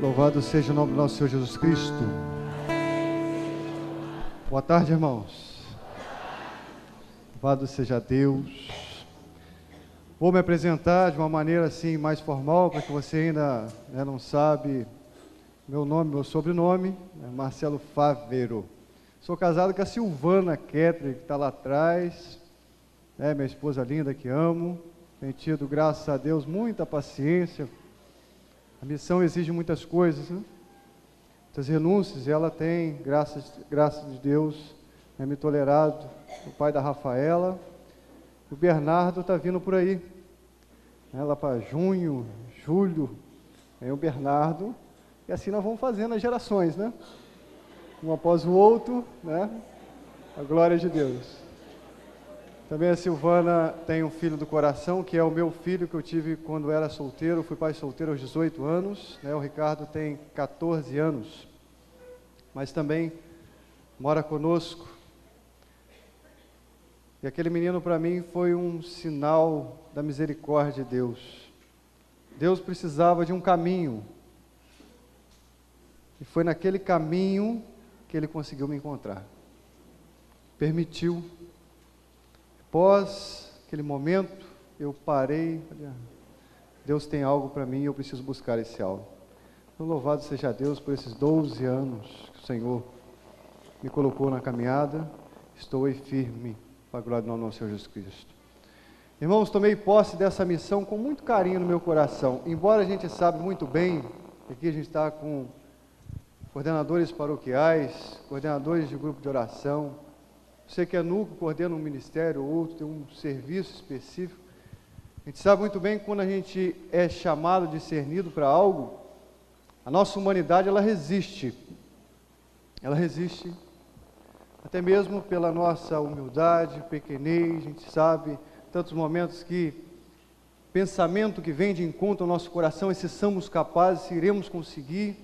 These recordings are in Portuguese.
Louvado seja o nome do nosso Senhor Jesus Cristo. Boa tarde, irmãos. Louvado seja Deus. Vou me apresentar de uma maneira assim mais formal, para que você ainda não sabe meu nome, meu sobrenome, Marcelo Fávero. Sou casado com a Silvana Kettler, que está lá atrás, minha esposa linda que amo. Tenho tido, graças a Deus, muita paciência. A missão exige muitas coisas, muitas renúncias, e ela tem, graças de Deus, me tolerado. O pai da Rafaela, o Bernardo está vindo por aí, lá para junho, julho, o Bernardo, e assim nós vamos fazendo as gerações, um após o outro, a glória de Deus. Também a Silvana tem um filho do coração, que é o meu filho que eu tive quando era solteiro. Fui pai solteiro aos 18 anos, o Ricardo tem 14 anos, mas também mora conosco. E aquele menino para mim foi um sinal da misericórdia de Deus. Deus precisava de um caminho, e foi naquele caminho que Ele conseguiu me encontrar. Permitiu. Após aquele momento, eu parei, falei, Deus tem algo para mim e eu preciso buscar esse algo. Então, louvado seja Deus por esses 12 anos que o Senhor me colocou na caminhada. Estou aí firme, para a glória do nosso Senhor Jesus Cristo. Irmãos, tomei posse dessa missão com muito carinho no meu coração. Embora a gente sabe muito bem, aqui a gente está com coordenadores paroquiais, coordenadores de grupo de oração. Você que é núcleo, coordena um ministério ou outro, tem um serviço específico. A gente sabe muito bem que quando a gente é chamado, discernido para algo, a nossa humanidade, ela resiste. Ela resiste, até mesmo pela nossa humildade, pequenez. A gente sabe, tantos momentos que pensamento que vem de encontro ao nosso coração, e se somos capazes, se iremos conseguir.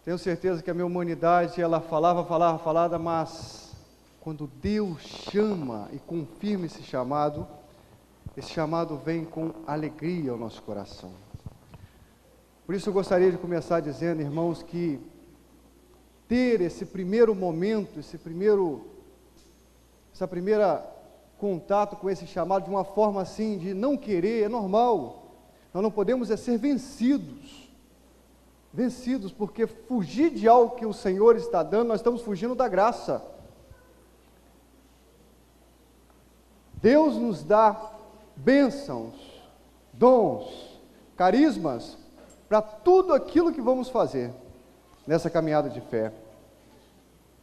Tenho certeza que a minha humanidade, ela falava, mas quando Deus chama e confirma esse chamado vem com alegria ao nosso coração. Por isso eu gostaria de começar dizendo, irmãos, que ter esse primeiro momento, essa primeira contato com esse chamado de uma forma assim, de não querer, é normal. Nós não podemos ser vencidos, porque fugir de algo que o Senhor está dando, nós estamos fugindo da graça. Deus nos dá bênçãos, dons, carismas, para tudo aquilo que vamos fazer nessa caminhada de fé.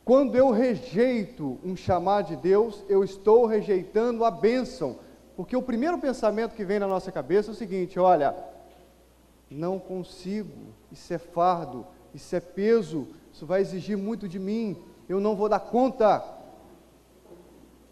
Quando eu rejeito um chamado de Deus, eu estou rejeitando a bênção, porque o primeiro pensamento que vem na nossa cabeça é o seguinte: olha, não consigo, isso é fardo, isso é peso, isso vai exigir muito de mim, eu não vou dar conta.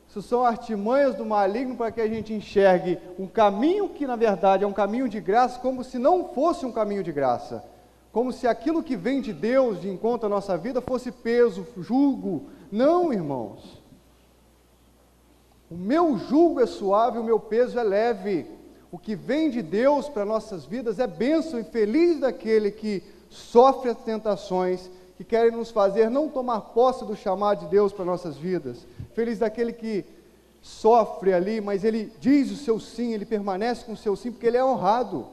Isso são artimanhas do maligno para que a gente enxergue um caminho que na verdade é um caminho de graça, como se não fosse um caminho de graça, como se aquilo que vem de Deus de encontro à nossa vida fosse peso, jugo. Não, irmãos, o meu jugo é suave, o meu peso é leve. O que vem de Deus para nossas vidas é bênção, e feliz daquele que sofre as tentações, que querem nos fazer não tomar posse do chamado de Deus para nossas vidas. Feliz daquele que sofre ali, mas ele diz o seu sim, ele permanece com o seu sim, porque ele é honrado.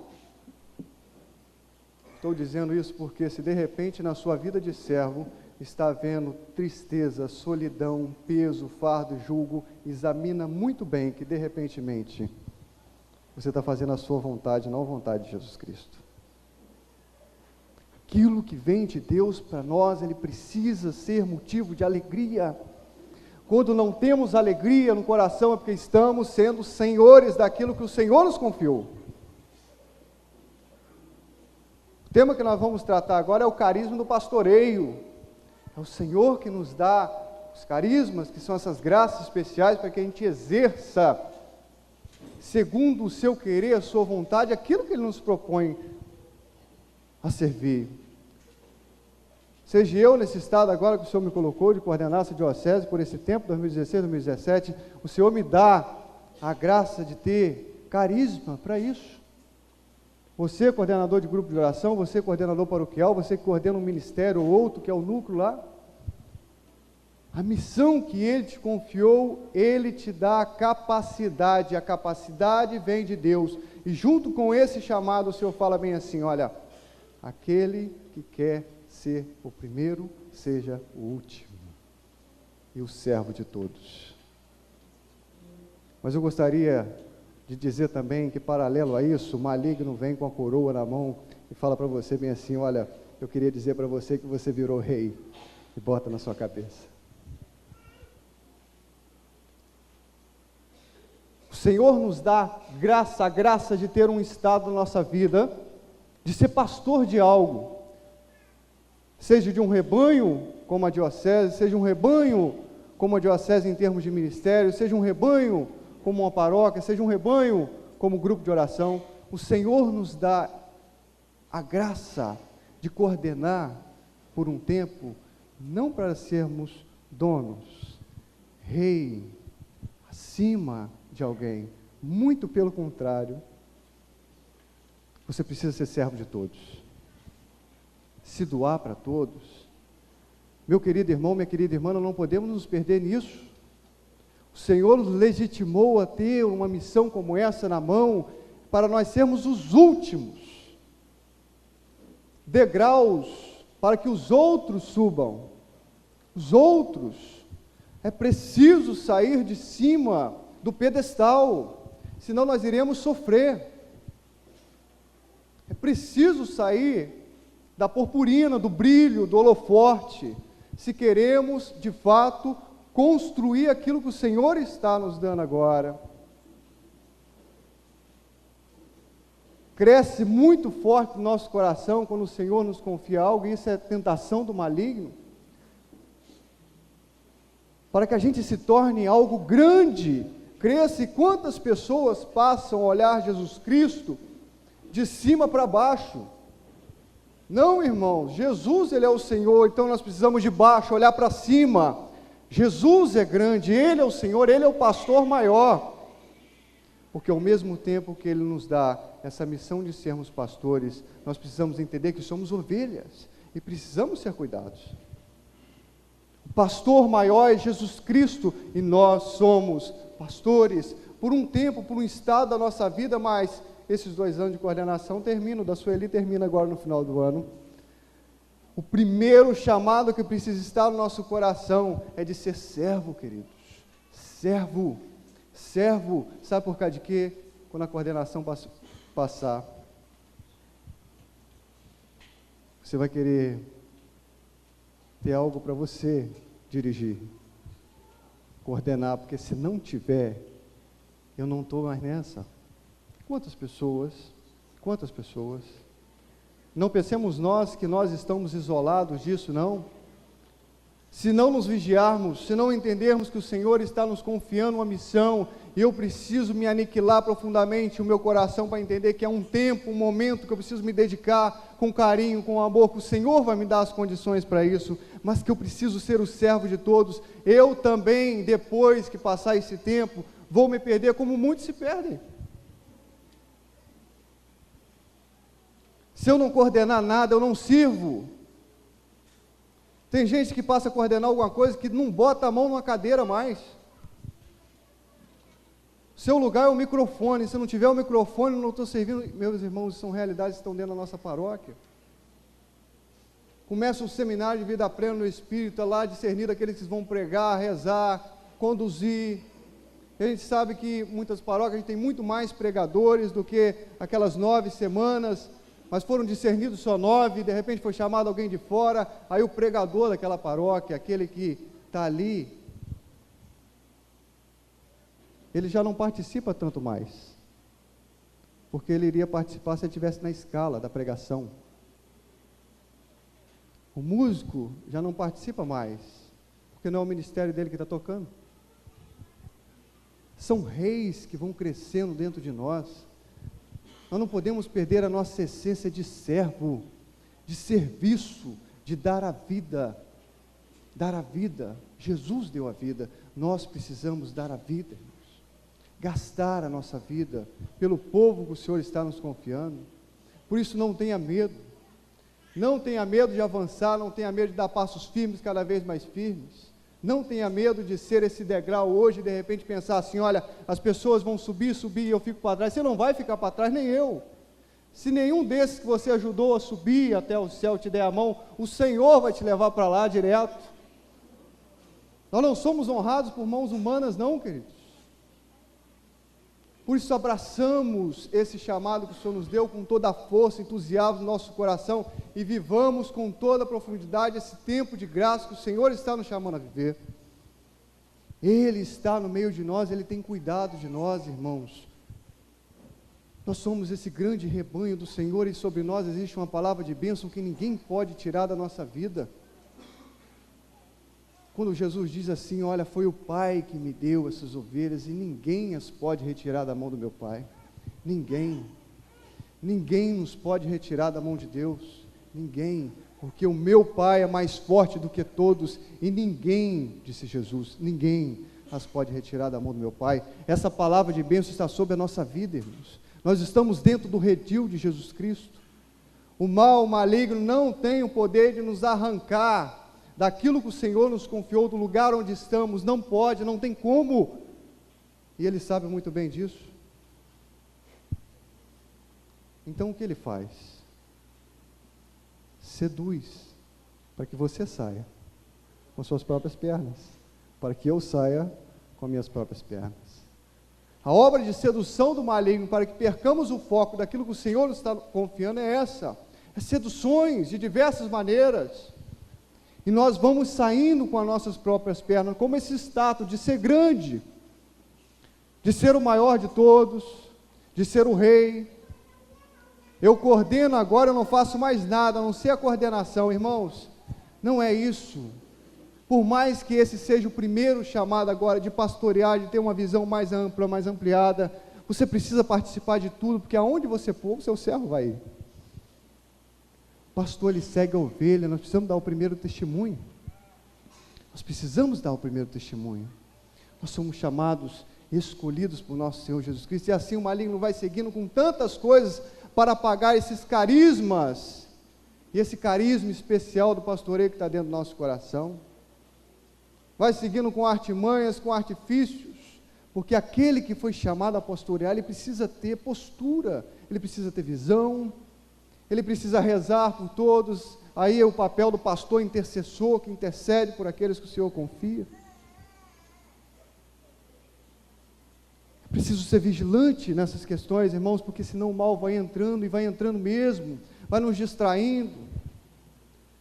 Estou dizendo isso porque se de repente na sua vida de servo está havendo tristeza, solidão, peso, fardo, jugo, examina muito bem que de repentemente você está fazendo a sua vontade, não a vontade de Jesus Cristo. Aquilo que vem de Deus para nós, ele precisa ser motivo de alegria. Quando não temos alegria no coração, é porque estamos sendo senhores daquilo que o Senhor nos confiou. O tema que nós vamos tratar agora é o carisma do pastoreio. É o Senhor que nos dá os carismas, que são essas graças especiais para que a gente exerça, segundo o seu querer, a sua vontade, aquilo que Ele nos propõe a servir. Seja eu nesse estado agora que o Senhor me colocou de coordenar essa diocese por esse tempo, 2016, 2017, o Senhor me dá a graça de ter carisma para isso. Você, coordenador de grupo de oração, você, coordenador paroquial, você que coordena um ministério ou outro, que é o núcleo lá. A missão que Ele te confiou, Ele te dá a capacidade vem de Deus. E junto com esse chamado, o Senhor fala bem assim, olha, aquele que quer ser o primeiro, seja o último, e o servo de todos. Mas eu gostaria de dizer também que, paralelo a isso, o maligno vem com a coroa na mão e fala para você bem assim, olha, eu queria dizer para você que você virou rei, e bota na sua cabeça. O Senhor nos dá a graça de ter um estado na nossa vida, de ser pastor de algo, seja de um rebanho, como a diocese, seja um rebanho, como a diocese em termos de ministério, seja um rebanho, como uma paróquia, seja um rebanho, como grupo de oração. O Senhor nos dá a graça de coordenar por um tempo, não para sermos donos, rei, acima de alguém, muito pelo contrário, você precisa ser servo de todos, se doar para todos. Meu querido irmão, minha querida irmã, nós não podemos nos perder nisso. O Senhor nos legitimou a ter uma missão como essa na mão, para nós sermos os últimos degraus, para que os outros subam. Os outros, é preciso sair de cima do pedestal, senão nós iremos sofrer. É preciso sair da purpurina, do brilho, do holofote, se queremos, de fato, construir aquilo que o Senhor está nos dando agora. Cresce muito forte no nosso coração quando o Senhor nos confia algo, e isso é tentação do maligno, para que a gente se torne algo grande, cresça. E quantas pessoas passam a olhar Jesus Cristo de cima para baixo? Não, irmãos, Jesus, Ele é o Senhor, então nós precisamos de baixo, olhar para cima. Jesus é grande, Ele é o Senhor, Ele é o pastor maior, porque ao mesmo tempo que Ele nos dá essa missão de sermos pastores, nós precisamos entender que somos ovelhas, e precisamos ser cuidados. O pastor maior é Jesus Cristo, e nós somos pastores, por um tempo, por um estado da nossa vida, mas esses 2 anos de coordenação terminam, da Sueli termina agora no final do ano. O primeiro chamado que precisa estar no nosso coração é de ser servo, queridos. Servo. Sabe por causa de quê? Quando a coordenação passar, você vai querer ter algo para você dirigir, coordenar, porque se não tiver, eu não estou mais nessa. Quantas pessoas? Não pensemos nós que nós estamos isolados disso, não. Se não nos vigiarmos, se não entendermos que o Senhor está nos confiando uma missão, e eu preciso me aniquilar profundamente o meu coração para entender que é um tempo, um momento que eu preciso me dedicar com carinho, com amor, que o Senhor vai me dar as condições para isso, mas que eu preciso ser o servo de todos. Eu também, depois que passar esse tempo, vou me perder como muitos se perdem. Se eu não coordenar nada, eu não sirvo. Tem gente que passa a coordenar alguma coisa que não bota a mão numa cadeira mais. Seu lugar é o microfone. Se não tiver o microfone, eu não estou servindo. Meus irmãos, são realidades que estão dentro da nossa paróquia. Começa um seminário de vida plena no Espírito, lá discernir aqueles que vão pregar, rezar, conduzir. A gente sabe que muitas paróquias a gente tem muito mais pregadores do que aquelas 9 semanas, mas foram discernidos só 9, de repente foi chamado alguém de fora, aí o pregador daquela paróquia, aquele que está ali, ele já não participa tanto mais, porque ele iria participar se ele estivesse na escala da pregação. O músico já não participa mais, porque não é o ministério dele que está tocando. São reis que vão crescendo dentro de nós. Nós não podemos perder a nossa essência de servo, de serviço, de dar a vida. Dar a vida. Jesus deu a vida. Nós precisamos dar a vida, irmãos. Gastar a nossa vida pelo povo que o Senhor está nos confiando. Por isso não tenha medo. Não tenha medo de avançar, não tenha medo de dar passos firmes, cada vez mais firmes. Não tenha medo de ser esse degrau hoje e de repente pensar assim, olha, as pessoas vão subir e eu fico para trás. Você não vai ficar para trás, nem eu. Se nenhum desses que você ajudou a subir até o céu te der a mão, o Senhor vai te levar para lá direto. Nós não somos honrados por mãos humanas não, queridos. Por isso abraçamos esse chamado que o Senhor nos deu com toda a força, entusiasmo no nosso coração e vivamos com toda a profundidade esse tempo de graça que o Senhor está nos chamando a viver. Ele está no meio de nós, Ele tem cuidado de nós, irmãos. Nós somos esse grande rebanho do Senhor e sobre nós existe uma palavra de bênção que ninguém pode tirar da nossa vida. Quando Jesus diz assim, olha, foi o Pai que me deu essas ovelhas e ninguém as pode retirar da mão do meu Pai. Ninguém nos pode retirar da mão de Deus. Ninguém, porque o meu Pai é mais forte do que todos e ninguém, disse Jesus, ninguém as pode retirar da mão do meu Pai. Essa palavra de bênção está sobre a nossa vida, irmãos. Nós estamos dentro do redil de Jesus Cristo. O mal, o maligno não tem o poder de nos arrancar daquilo que o Senhor nos confiou, do lugar onde estamos. Não pode, não tem como, e Ele sabe muito bem disso. Então o que Ele faz? Seduz, para que você saia com suas próprias pernas, para que eu saia com minhas próprias pernas. A obra de sedução do maligno, para que percamos o foco daquilo que o Senhor nos está confiando, é essa, é seduções de diversas maneiras. E nós vamos saindo com as nossas próprias pernas, como esse status de ser grande, de ser o maior de todos, de ser o rei. Eu coordeno agora, eu não faço mais nada, a não ser a coordenação, irmãos. Não é isso. Por mais que esse seja o primeiro chamado agora de pastorear, de ter uma visão mais ampla, mais ampliada, você precisa participar de tudo, porque aonde você for, o seu servo vai ir. O pastor, ele segue a ovelha, nós precisamos dar o primeiro testemunho. Nós precisamos dar o primeiro testemunho. Nós somos chamados, escolhidos por nosso Senhor Jesus Cristo, e assim o maligno vai seguindo com tantas coisas para apagar esses carismas, e esse carisma especial do pastoreio que está dentro do nosso coração. Vai seguindo com artimanhas, com artifícios, porque aquele que foi chamado a pastorear, ele precisa ter postura, ele precisa ter visão, ele precisa rezar por todos. Aí é o papel do pastor intercessor, que intercede por aqueles que o Senhor confia. É preciso ser vigilante nessas questões, irmãos, porque senão o mal vai entrando, e vai entrando mesmo, vai nos distraindo.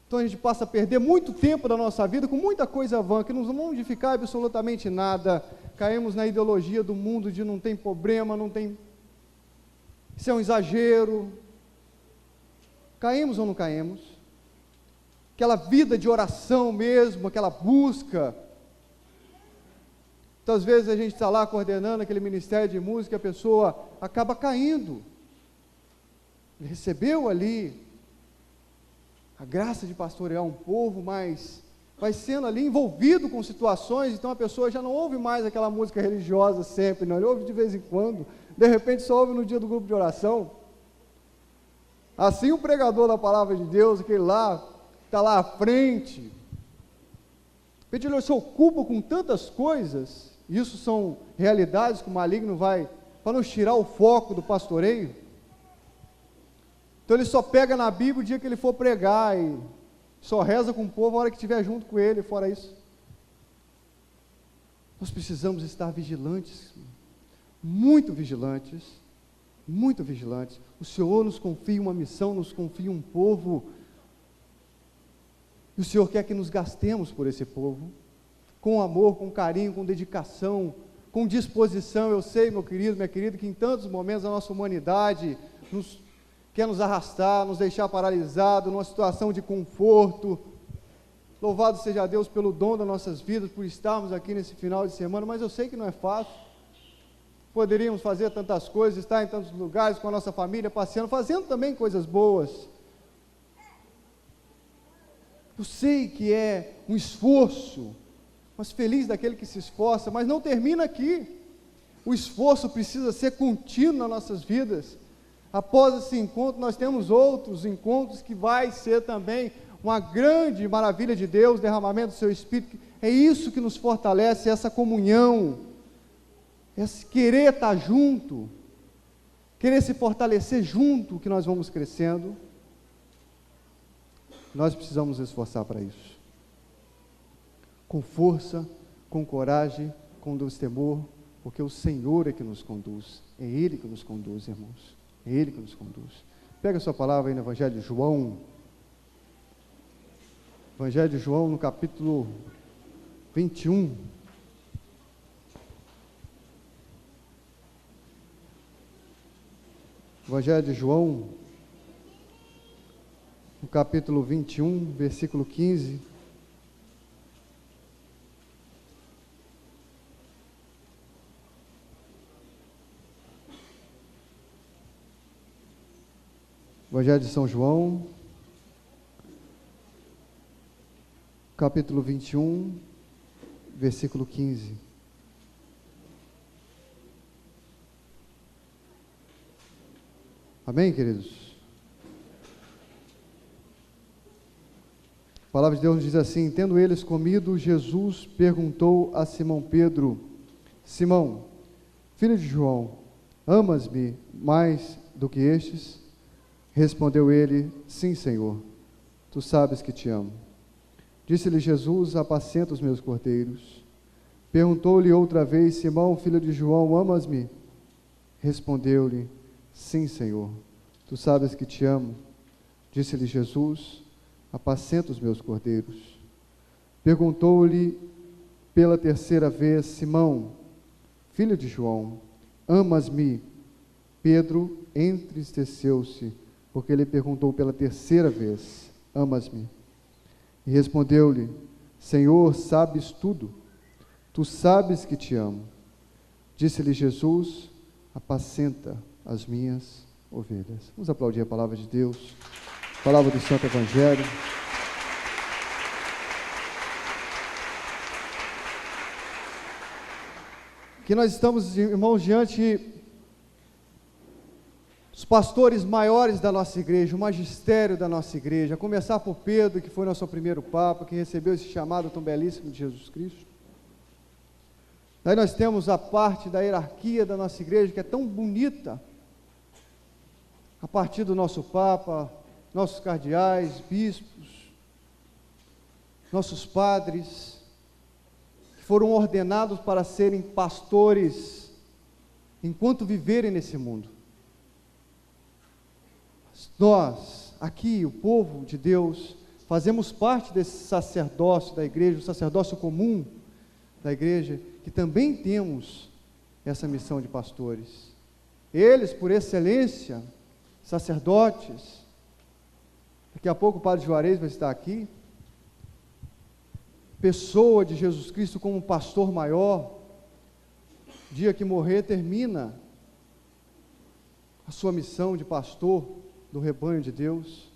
Então a gente passa a perder muito tempo da nossa vida com muita coisa vã, que não vamos modificar absolutamente nada. Caímos na ideologia do mundo de não tem problema, não tem... Isso é um exagero. Caímos ou não caímos? Aquela vida de oração mesmo, aquela busca. Muitas vezes a gente está lá coordenando aquele ministério de música, a pessoa acaba caindo. Ele recebeu ali a graça de pastorear um povo, mas vai sendo ali envolvido com situações, então a pessoa já não ouve mais aquela música religiosa sempre, não, ele ouve de vez em quando, de repente só ouve no dia do grupo de oração. Assim o pregador da palavra de Deus, aquele lá, está lá à frente, de repente ele se ocupa com tantas coisas, isso são realidades que o maligno vai, para nos tirar o foco do pastoreio. Então ele só pega na Bíblia o dia que ele for pregar, e só reza com o povo a hora que estiver junto com ele, fora isso. Nós precisamos estar vigilantes, muito vigilantes, muito vigilantes. O Senhor nos confia uma missão, nos confia um povo, e o Senhor quer que nos gastemos por esse povo, com amor, com carinho, com dedicação, com disposição. Eu sei, meu querido, minha querida, que em tantos momentos a nossa humanidade quer nos arrastar, nos deixar paralisados, numa situação de conforto. Louvado seja Deus pelo dom das nossas vidas, por estarmos aqui nesse final de semana, mas eu sei que não é fácil. Poderíamos fazer tantas coisas, estar em tantos lugares com a nossa família, passeando, fazendo também coisas boas. Eu sei que é um esforço, mas feliz daquele que se esforça, mas não termina aqui. O esforço precisa ser contínuo nas nossas vidas. Após esse encontro, nós temos outros encontros que vai ser também uma grande maravilha de Deus, derramamento do seu Espírito. É isso que nos fortalece, essa comunhão, esse querer estar junto, querer se fortalecer junto, que nós vamos crescendo. Nós precisamos nos esforçar para isso, com força, com coragem, com destemor, porque o Senhor é que nos conduz, é Ele que nos conduz, irmãos, é Ele que nos conduz. Pega a sua palavra aí no Evangelho de João, Evangelho de João, no capítulo 21. Evangelho de João, no capítulo 21, versículo 15. Evangelho de São João, capítulo 21, versículo 15. Amém, queridos? A palavra de Deus nos diz assim: tendo eles comido, Jesus perguntou a Simão Pedro: Simão, filho de João, amas-me mais do que estes? Respondeu ele: sim, Senhor, tu sabes que te amo. Disse-lhe Jesus: apacenta os meus cordeiros. Perguntou-lhe outra vez: Simão, filho de João, amas-me? Respondeu-lhe: sim, Senhor, tu sabes que te amo. Disse-lhe Jesus: apacenta os meus cordeiros. Perguntou-lhe pela terceira vez: Simão, filho de João, amas-me? Pedro entristeceu-se, porque ele perguntou pela terceira vez: amas-me? E respondeu-lhe: Senhor, sabes tudo, tu sabes que te amo. Disse-lhe Jesus: apacenta as minhas ovelhas. Vamos aplaudir a palavra de Deus, a palavra do Santo Evangelho. Que nós estamos, irmãos, diante os pastores maiores da nossa igreja, o magistério da nossa igreja, a começar por Pedro, que foi nosso primeiro Papa, que recebeu esse chamado tão belíssimo de Jesus Cristo. Daí nós temos a parte da hierarquia da nossa igreja, que é tão bonita, a partir do nosso Papa, nossos cardeais, bispos, nossos padres, que foram ordenados para serem pastores, enquanto viverem nesse mundo. Nós, aqui, o povo de Deus, fazemos parte desse sacerdócio da igreja, o sacerdócio comum da igreja, que também temos essa missão de pastores. Eles, por excelência, sacerdotes. Daqui a pouco o Padre Juarez vai estar aqui. Pessoa de Jesus Cristo como pastor maior. Dia que morrer, termina a sua missão de pastor do rebanho de Deus.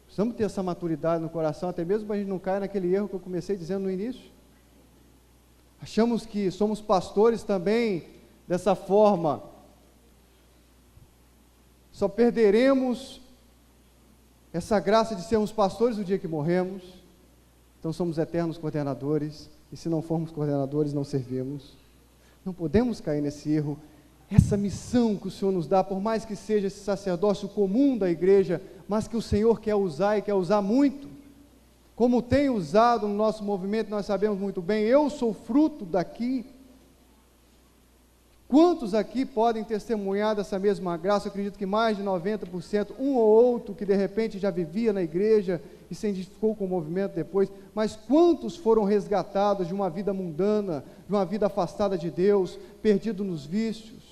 Precisamos ter essa maturidade no coração, até mesmo para a gente não cair naquele erro que eu comecei dizendo no início. Achamos que somos pastores também dessa forma. Só perderemos essa graça de sermos pastores no dia que morremos. Então somos eternos coordenadores, e se não formos coordenadores, não servimos. Não podemos cair nesse erro. Essa missão que o Senhor nos dá, por mais que seja esse sacerdócio comum da igreja, mas que o Senhor quer usar e quer usar muito, como tem usado no nosso movimento, nós sabemos muito bem. Eu sou fruto daqui. Quantos aqui podem testemunhar dessa mesma graça? Eu acredito que mais de 90%, um ou outro que de repente já vivia na igreja e se identificou com o movimento depois, mas quantos foram resgatados de uma vida mundana, de uma vida afastada de Deus, perdido nos vícios?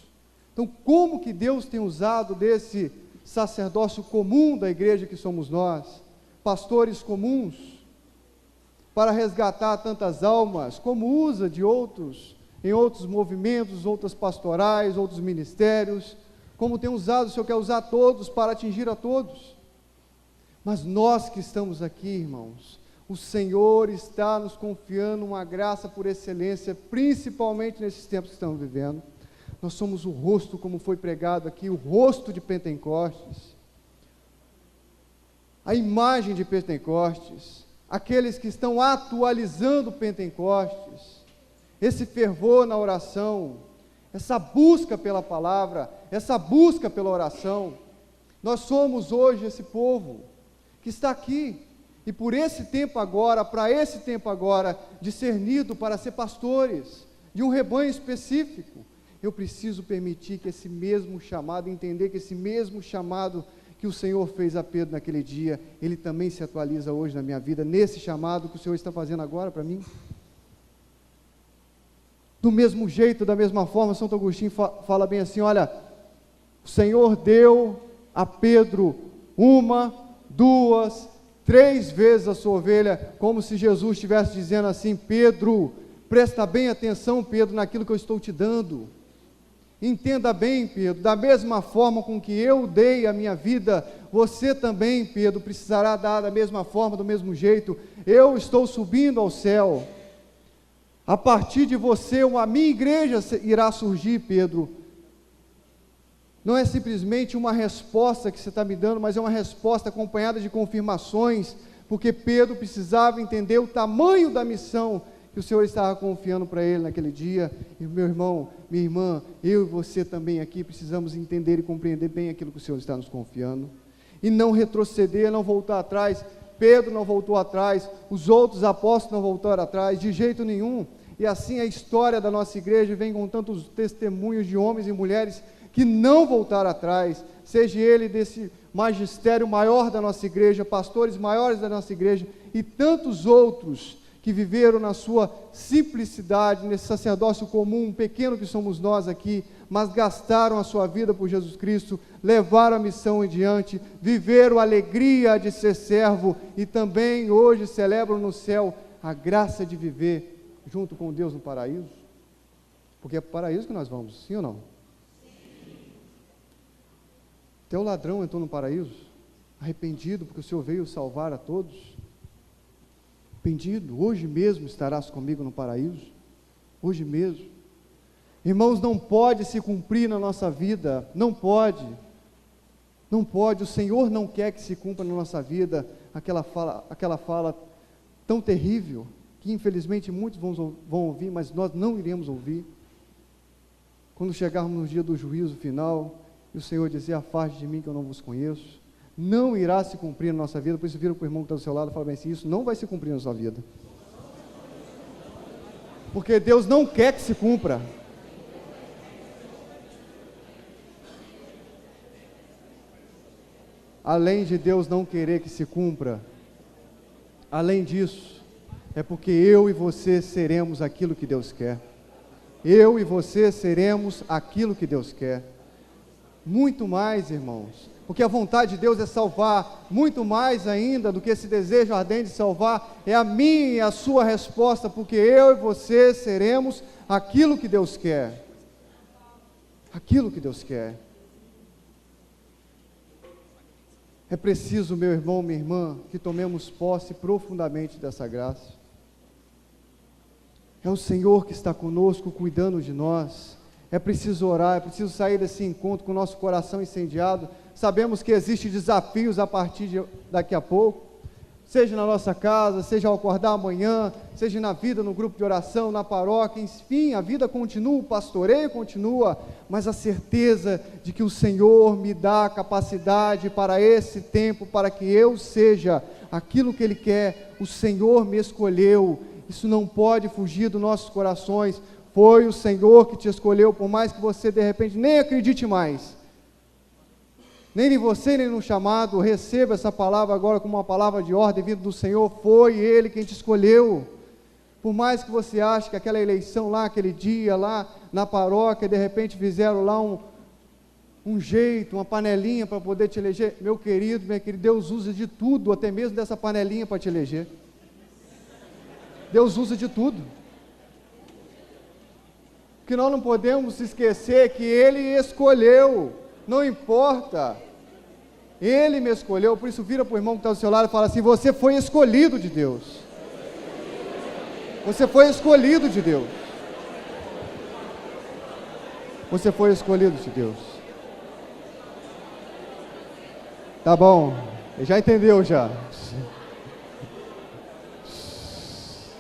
Então, como que Deus tem usado desse sacerdócio comum da igreja que somos nós, pastores comuns, para resgatar tantas almas, como usa de outros, em outros movimentos, outras pastorais, outros ministérios, como tem usado, o Senhor quer usar todos para atingir a todos. Mas nós que estamos aqui, irmãos, o Senhor está nos confiando uma graça por excelência, principalmente nesses tempos que estamos vivendo. Nós somos o rosto, como foi pregado aqui, o rosto de Pentecostes, a imagem de Pentecostes, aqueles que estão atualizando Pentecostes, esse fervor na oração, essa busca pela palavra, essa busca pela oração. Nós somos hoje esse povo que está aqui, e por esse tempo agora, para esse tempo agora, discernido para ser pastores de um rebanho específico, eu preciso permitir que esse mesmo chamado, entender que esse mesmo chamado que o Senhor fez a Pedro naquele dia, ele também se atualiza hoje na minha vida, nesse chamado que o Senhor está fazendo agora para mim. Do mesmo jeito, da mesma forma, Santo Agostinho fala bem assim, olha, o Senhor deu a Pedro 1, 2, 3 vezes a sua ovelha, como se Jesus estivesse dizendo assim, Pedro, presta bem atenção, Pedro, naquilo que eu estou te dando. Entenda bem, Pedro, da mesma forma com que eu dei a minha vida, você também, Pedro, precisará dar da mesma forma, do mesmo jeito. Eu estou subindo ao céu. A partir de você, a minha igreja irá surgir, Pedro. Não é simplesmente uma resposta que você está me dando, mas é uma resposta acompanhada de confirmações, porque Pedro precisava entender o tamanho da missão que o Senhor estava confiando para ele naquele dia. E meu irmão, minha irmã, eu e você também aqui precisamos entender e compreender bem aquilo que o Senhor está nos confiando, e não retroceder, não voltar atrás. Pedro não voltou atrás, os outros apóstolos não voltaram atrás, de jeito nenhum. E assim a história da nossa igreja vem com tantos testemunhos de homens e mulheres que não voltaram atrás, seja ele desse magistério maior da nossa igreja, pastores maiores da nossa igreja, e tantos outros que viveram na sua simplicidade, nesse sacerdócio comum, pequeno que somos nós aqui, mas gastaram a sua vida por Jesus Cristo, levaram a missão em diante, viveram a alegria de ser servo, e também hoje celebram no céu a graça de viver junto com Deus no paraíso, porque é para o paraíso que nós vamos, sim ou não? Sim. Até o ladrão entrou no paraíso, arrependido, porque o Senhor veio salvar a todos. Arrependido, hoje mesmo estarás comigo no paraíso, hoje mesmo. Irmãos, não pode se cumprir na nossa vida, não pode, o Senhor não quer que se cumpra na nossa vida aquela fala tão terrível, que infelizmente muitos vão ouvir, mas nós não iremos ouvir, quando chegarmos no dia do juízo final, e o Senhor dizer, afaste de mim que eu não vos conheço. Não irá se cumprir na nossa vida. Por isso vira para o irmão que está do seu lado e fala bem assim, isso não vai se cumprir na sua vida, porque Deus não quer que se cumpra. Além de Deus não querer que se cumpra, além disso, é porque eu e você seremos aquilo que Deus quer. Eu e você seremos aquilo que Deus quer. Muito mais, irmãos, porque a vontade de Deus é salvar, muito mais ainda do que esse desejo ardente de salvar, é a minha e a sua resposta, porque eu e você seremos aquilo que Deus quer. Aquilo que Deus quer. É preciso, meu irmão, minha irmã, que tomemos posse profundamente dessa graça. É o Senhor que está conosco, cuidando de nós. É preciso orar, é preciso sair desse encontro com o nosso coração incendiado. Sabemos que existem desafios a partir de daqui a pouco, seja na nossa casa, seja ao acordar amanhã, seja na vida, no grupo de oração, na paróquia, enfim, a vida continua, o pastoreio continua, mas a certeza de que o Senhor me dá capacidade para esse tempo, para que eu seja aquilo que Ele quer. O Senhor me escolheu, isso não pode fugir dos nossos corações. Foi o Senhor que te escolheu, por mais que você de repente nem acredite mais, nem em você, nem no chamado. Receba essa palavra agora como uma palavra de ordem vinda do Senhor. Foi Ele quem te escolheu. Por mais que você ache que aquela eleição lá, aquele dia lá na paróquia, de repente fizeram lá um jeito, uma panelinha para poder te eleger, meu querido, minha querida, Deus usa de tudo, até mesmo dessa panelinha para te eleger. Deus usa de tudo. O que nós não podemos esquecer é que Ele escolheu, não importa, Ele me escolheu. Por isso vira para o irmão que está do seu lado e fala assim, você foi escolhido de Deus, você foi escolhido de Deus. Você foi escolhido de Deus. Tá bom, já entendeu já.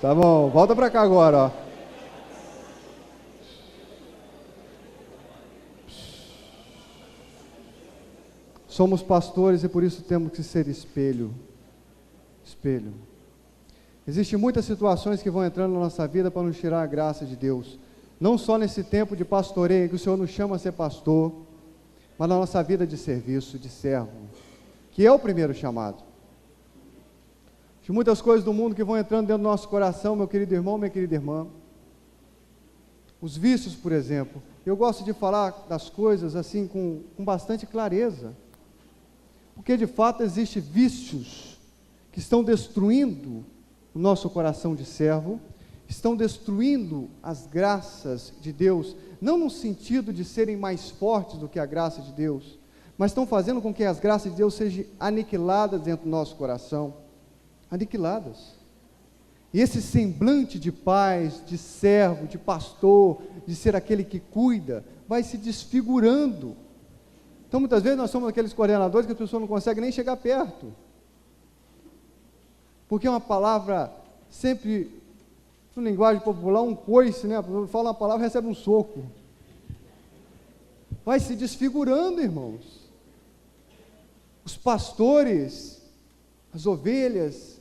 Tá bom, volta para cá agora, ó. Somos pastores e por isso temos que ser espelho. Espelho. Existem muitas situações que vão entrando na nossa vida para nos tirar a graça de Deus. Não só nesse tempo de pastoreio, que o Senhor nos chama a ser pastor, mas na nossa vida de serviço, de servo, que é o primeiro chamado. De muitas coisas do mundo que vão entrando dentro do nosso coração, meu querido irmão, minha querida irmã. Os vícios, por exemplo. Eu gosto de falar das coisas assim com bastante clareza. Porque de fato existem vícios que estão destruindo o nosso coração de servo, estão destruindo as graças de Deus, não no sentido de serem mais fortes do que a graça de Deus, mas estão fazendo com que as graças de Deus sejam aniquiladas dentro do nosso coração, aniquiladas. E esse semblante de paz, de servo, de pastor, de ser aquele que cuida, vai se desfigurando. Então muitas vezes nós somos aqueles coordenadores que a pessoa não consegue nem chegar perto, porque é uma palavra sempre, no linguagem popular, um coice, né? A pessoa fala uma palavra e recebe um soco. Vai se desfigurando, irmãos. Os pastores, as ovelhas,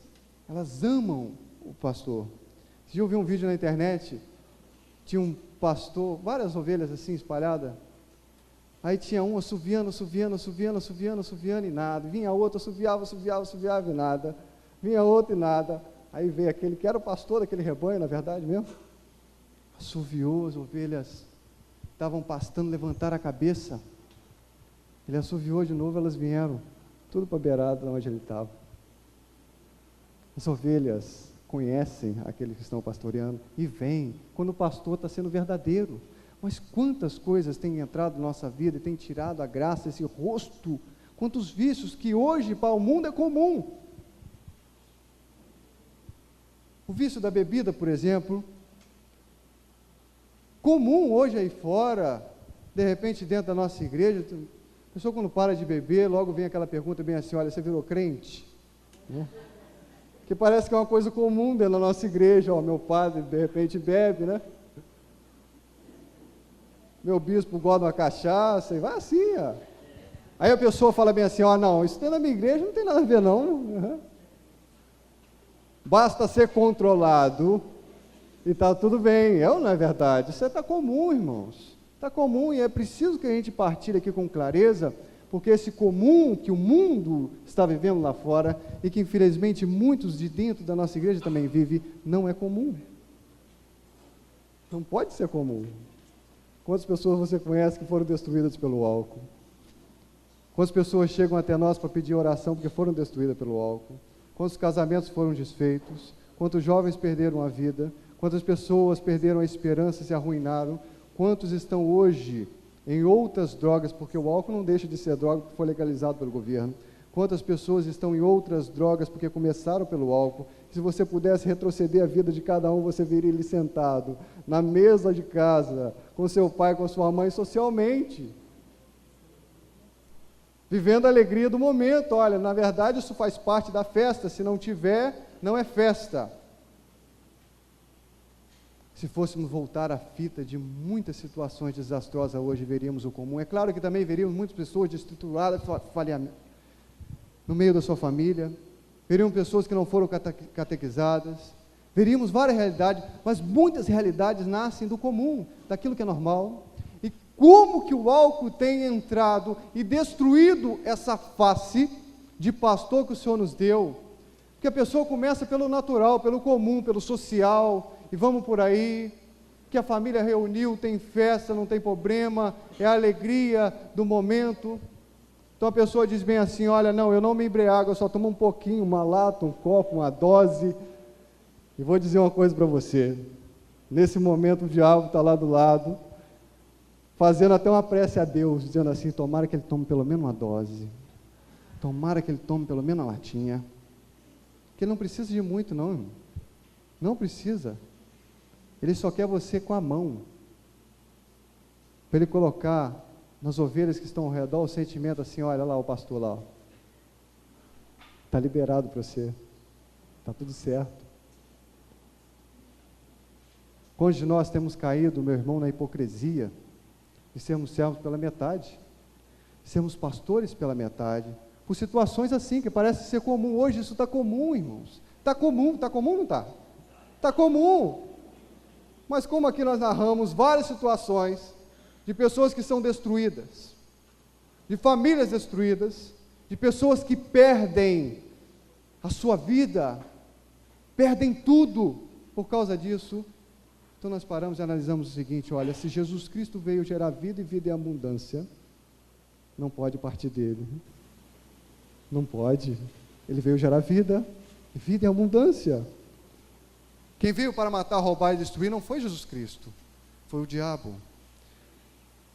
elas amam o pastor. Se eu vi um vídeo na internet, tinha um pastor, várias ovelhas assim espalhadas, aí tinha um assoviando e nada, vinha outro, assoviava e nada, vinha outro e nada, aí veio aquele que era o pastor daquele rebanho, na verdade mesmo, assoviou, as ovelhas estavam pastando, levantaram a cabeça, ele assoviou de novo, elas vieram, tudo para a beirada onde ele estava. As ovelhas conhecem aqueles que estão pastoreando e vêm quando o pastor está sendo verdadeiro. Mas quantas coisas têm entrado na nossa vida e têm tirado a graça, esse rosto, quantos vícios que hoje para o mundo é comum. O vício da bebida, por exemplo, comum hoje aí fora, de repente dentro da nossa igreja, a pessoa quando para de beber, logo vem aquela pergunta bem assim, olha, você virou crente? Né? Que parece que é uma coisa comum dentro da nossa igreja, ó, meu padre de repente bebe, né? Meu bispo gosta de uma cachaça, e vai assim, ó. Aí a pessoa fala bem assim, ó, não, isso dentro da minha igreja não tem nada a ver não. Uhum. Basta ser controlado e está tudo bem, não é verdade? Isso está comum, irmãos. Está comum e é preciso que a gente partilhe aqui com clareza, porque esse comum que o mundo está vivendo lá fora e que infelizmente muitos de dentro da nossa igreja também vivem, não é comum. Não pode ser comum. Quantas pessoas você conhece que foram destruídas pelo álcool? Quantas pessoas chegam até nós para pedir oração porque foram destruídas pelo álcool? Quantos casamentos foram desfeitos? Quantos jovens perderam a vida? Quantas pessoas perderam a esperança e se arruinaram? Quantos estão hoje em outras drogas, porque o álcool não deixa de ser droga porque foi legalizado pelo governo? Quantas pessoas estão em outras drogas porque começaram pelo álcool? Se você pudesse retroceder a vida de cada um, você veria ele sentado na mesa de casa, com seu pai, com sua mãe, socialmente, vivendo a alegria do momento. Olha, na verdade isso faz parte da festa, se não tiver, não é festa. Se fôssemos voltar à fita de muitas situações desastrosas hoje, veríamos o comum. É claro que também veríamos muitas pessoas destruturadas, no meio da sua família, veríamos pessoas que não foram catequizadas, veríamos várias realidades, mas muitas realidades nascem do comum, daquilo que é normal. E como que o álcool tem entrado e destruído essa face de pastor que o Senhor nos deu? Porque a pessoa começa pelo natural, pelo comum, pelo social, e vamos por aí, que a família reuniu, tem festa, não tem problema, é a alegria do momento. Então a pessoa diz bem assim, olha, não, eu não me embriago, eu só tomo um pouquinho, uma lata, um copo, uma dose. E vou dizer uma coisa para você, nesse momento o diabo está lá do lado, fazendo até uma prece a Deus, dizendo assim, tomara que ele tome pelo menos uma dose, tomara que ele tome pelo menos uma latinha, que ele não precisa de muito não, irmão. Não precisa, ele só quer você com a mão, para Ele colocar nas ovelhas que estão ao redor o sentimento assim, olha lá o pastor lá, está liberado para você, está tudo certo. Quantos de nós temos caído, meu irmão, na hipocrisia, de sermos servos pela metade, de sermos pastores pela metade, por situações assim, que parece ser comum. Hoje isso está comum, irmãos, está comum ou não está? Está comum, mas como aqui nós narramos várias situações, de pessoas que são destruídas, de famílias destruídas, de pessoas que perdem a sua vida, perdem tudo por causa disso. Então nós paramos e analisamos o seguinte: olha, se Jesus Cristo veio gerar vida e vida em abundância, não pode partir dele, não pode. Ele veio gerar vida e vida em abundância. Quem veio para matar, roubar e destruir não foi Jesus Cristo, foi o diabo.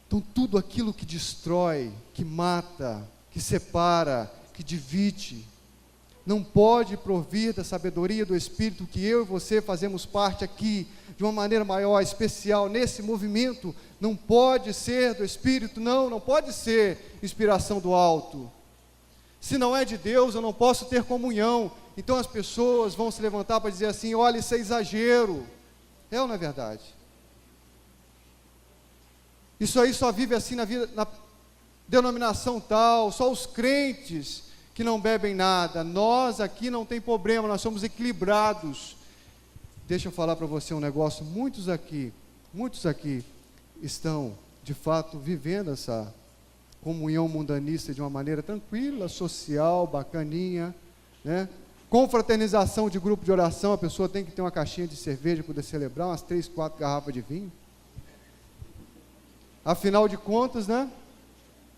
Então tudo aquilo que destrói, que mata, que separa, que divide, não pode provir da sabedoria do Espírito, que eu e você fazemos parte aqui, de uma maneira maior, especial, nesse movimento. Não pode ser do Espírito, não pode ser inspiração do alto. Se não é de Deus, eu não posso ter comunhão. Então as pessoas vão se levantar para dizer assim: olha, isso é exagero. É ou não é verdade? Isso aí só vive assim na vida, na denominação tal, só os crentes que não bebem nada. Nós aqui não tem problema, nós somos equilibrados. Deixa eu falar para você um negócio: muitos aqui estão, de fato, vivendo essa comunhão mundanista de uma maneira tranquila, social, bacaninha, né? Confraternização de grupo de oração, a pessoa tem que ter uma caixinha de cerveja para poder celebrar, umas 3, 4 garrafas de vinho. Afinal de contas, né?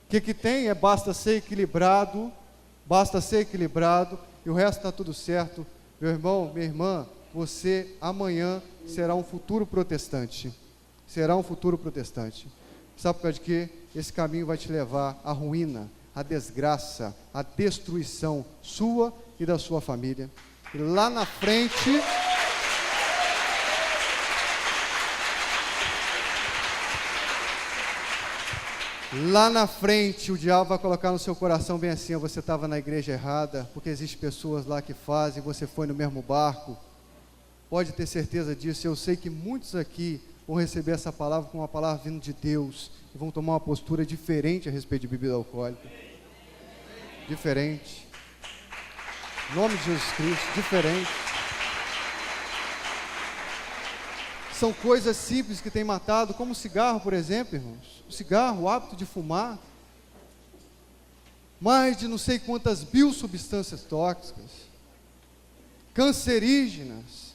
O que tem basta ser equilibrado, e o resto está tudo certo. Meu irmão, minha irmã, você amanhã será um futuro protestante. Sabe por causa de quê? Esse caminho vai te levar à ruína, à desgraça, à destruição sua e da sua família. E lá na frente, o diabo vai colocar no seu coração bem assim: você estava na igreja errada, porque existem pessoas lá que fazem, você foi no mesmo barco. Pode ter certeza disso. Eu sei que muitos aqui vão receber essa palavra como uma palavra vindo de Deus, e vão tomar uma postura diferente a respeito de bebida alcoólica. Diferente. Em nome de Jesus Cristo, diferente. São coisas simples que têm matado, como o cigarro, por exemplo, irmãos. O cigarro, o hábito de fumar. Mais de não sei quantas mil substâncias tóxicas, cancerígenas,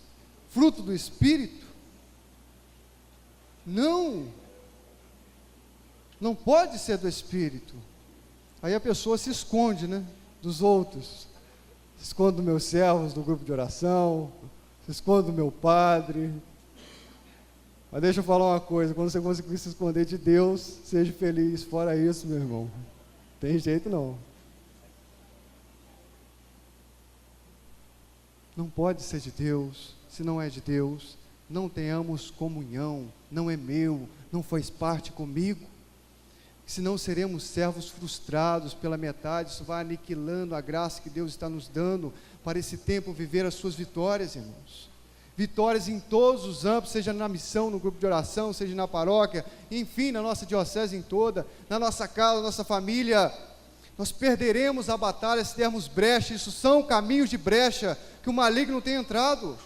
fruto do espírito. Não pode ser do espírito. Aí a pessoa se esconde, né, dos outros. Se esconde dos meus servos, do grupo de oração, se esconde do meu padre. Mas deixa eu falar uma coisa: quando você conseguir se esconder de Deus, seja feliz. Fora isso, meu irmão, não tem jeito não. Não pode ser de Deus. Se não é de Deus, não tenhamos comunhão. Não é meu, não faz parte comigo. Senão seremos servos frustrados pela metade. Isso vai aniquilando a graça que Deus está nos dando para esse tempo viver as suas vitórias, irmãos. Vitórias em todos os âmbitos, seja na missão, no grupo de oração, seja na paróquia, enfim, na nossa diocese em toda, na nossa casa, na nossa família. Nós perderemos a batalha se dermos brecha. Isso são caminhos de brecha que o maligno tem entrado.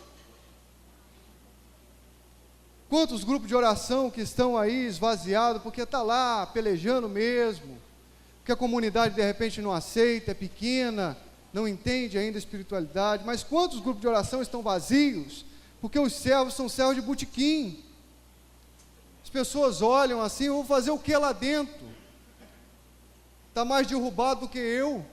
Quantos grupos de oração que estão aí esvaziados, porque está lá pelejando mesmo, porque a comunidade de repente não aceita, é pequena, não entende ainda a espiritualidade. Mas quantos grupos de oração estão vazios, porque os servos são servos de botequim. As pessoas olham assim: eu vou fazer o que lá dentro? Está mais derrubado do que eu.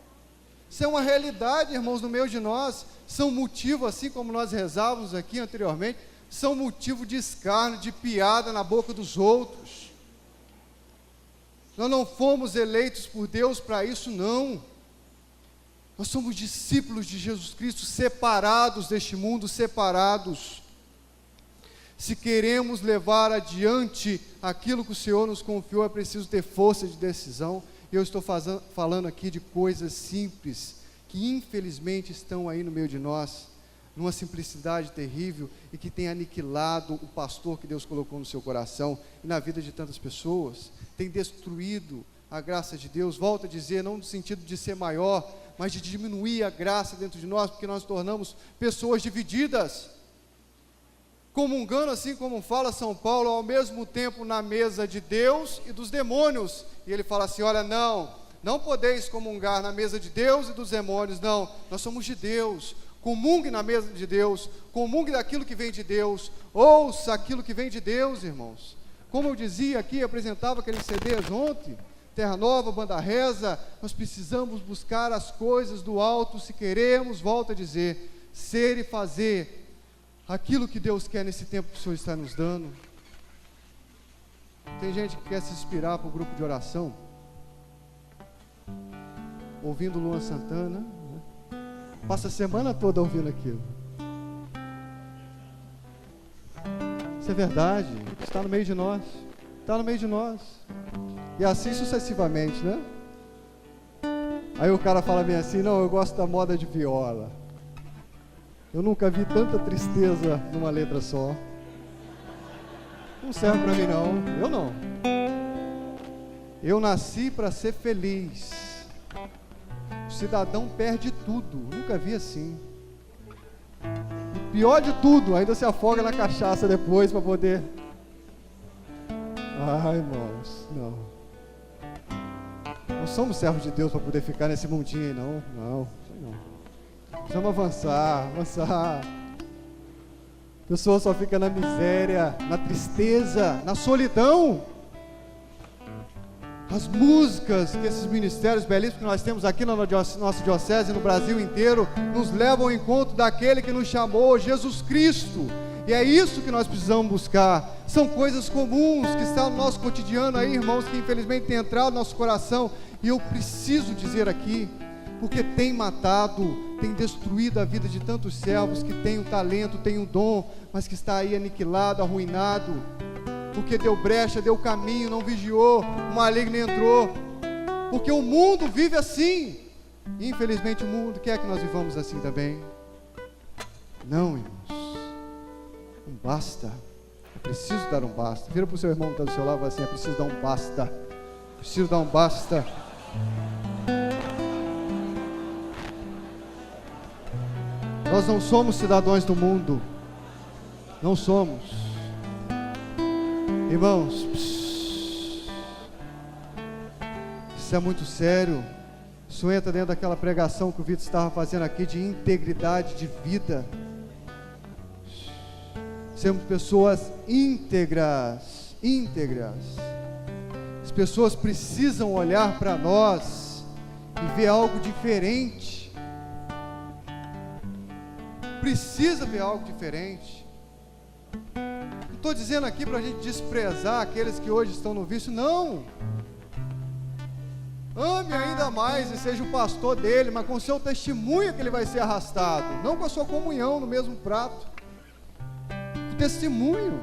Isso é uma realidade, irmãos, no meio de nós. São motivo, assim como nós rezávamos aqui anteriormente, são motivo de escárnio, de piada na boca dos outros. Nós não fomos eleitos por Deus para isso, não. Nós somos discípulos de Jesus Cristo, separados deste mundo, separados. Se queremos levar adiante aquilo que o Senhor nos confiou, é preciso ter força de decisão. Eu estou falando aqui de coisas simples, que infelizmente estão aí no meio de nós, numa simplicidade terrível, e que tem aniquilado o pastor que Deus colocou no seu coração, e na vida de tantas pessoas, tem destruído a graça de Deus. Volto a dizer, não no sentido de ser maior, mas de diminuir a graça dentro de nós, porque nós tornamos pessoas divididas, comungando, assim como fala São Paulo, ao mesmo tempo na mesa de Deus e dos demônios. E ele fala assim, olha, não podeis comungar na mesa de Deus e dos demônios. Não, nós somos de Deus. Comungue na mesa de Deus, comungue daquilo que vem de Deus, ouça aquilo que vem de Deus, irmãos. Como eu dizia aqui, apresentava aqueles CDs ontem, Terra Nova, Banda Reza, nós precisamos buscar as coisas do alto, se queremos, volto a dizer, ser e fazer aquilo que Deus quer nesse tempo que o Senhor está nos dando. Tem gente que quer se inspirar para o grupo de oração, ouvindo Luan Santana, né? Passa a semana toda ouvindo aquilo. Isso é verdade, está no meio de nós, está no meio de nós, e assim sucessivamente, né? Aí o cara fala bem assim, não, eu gosto da moda de viola. Eu nunca vi tanta tristeza numa letra só. Não serve para mim não, eu não. Eu nasci para ser feliz. O cidadão perde tudo, nunca vi assim. E pior de tudo, ainda se afoga na cachaça depois para poder... Ai, irmãos, não. Não somos servos de Deus para poder ficar nesse mundinho aí, não. Não. Precisamos avançar. A pessoa só fica na miséria, na tristeza, na solidão. As músicas que esses ministérios belíssimos que nós temos aqui na nossa diocese, no Brasil inteiro, nos levam ao encontro daquele que nos chamou, Jesus Cristo. E é isso que nós precisamos buscar. São coisas comuns que estão no nosso cotidiano aí, irmãos, que infelizmente tem entrado no nosso coração. E eu preciso dizer aqui, porque tem matado, tem destruído a vida de tantos servos que têm o talento, têm o dom, mas que está aí aniquilado, arruinado, porque deu brecha, deu caminho, não vigiou, o maligno entrou, porque o mundo vive assim, e infelizmente o mundo quer que nós vivamos assim também. Não, irmãos, não basta, é preciso dar um basta. Vira para o seu irmão que está do seu lado e fala assim, é preciso dar um basta, preciso dar um basta. Nós não somos cidadãos do mundo, não somos. Irmãos, isso é muito sério. Isso entra dentro daquela pregação que o Vitor estava fazendo aqui de integridade de vida. Sermos pessoas íntegras. As pessoas precisam olhar para nós e ver algo diferente. Precisa ver algo diferente. Não estou dizendo aqui para a gente desprezar aqueles que hoje estão no vício, não. Ame ainda mais e seja o pastor dele, mas com o seu testemunho que ele vai ser arrastado, não com a sua comunhão no mesmo prato. O testemunho.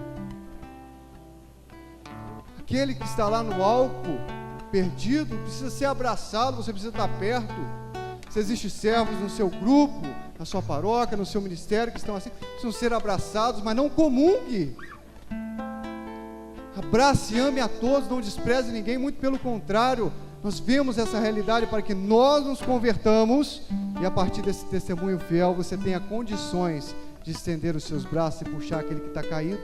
Aquele que está lá no álcool, perdido, precisa ser abraçado, você precisa estar perto. Se existem servos no seu grupo, na sua paróquia, no seu ministério, que estão assim, precisam ser abraçados, mas não comungue. Abrace e ame a todos, não despreze ninguém, muito pelo contrário, nós vemos essa realidade para que nós nos convertamos, e a partir desse testemunho fiel, você tenha condições de estender os seus braços e puxar aquele que está caído,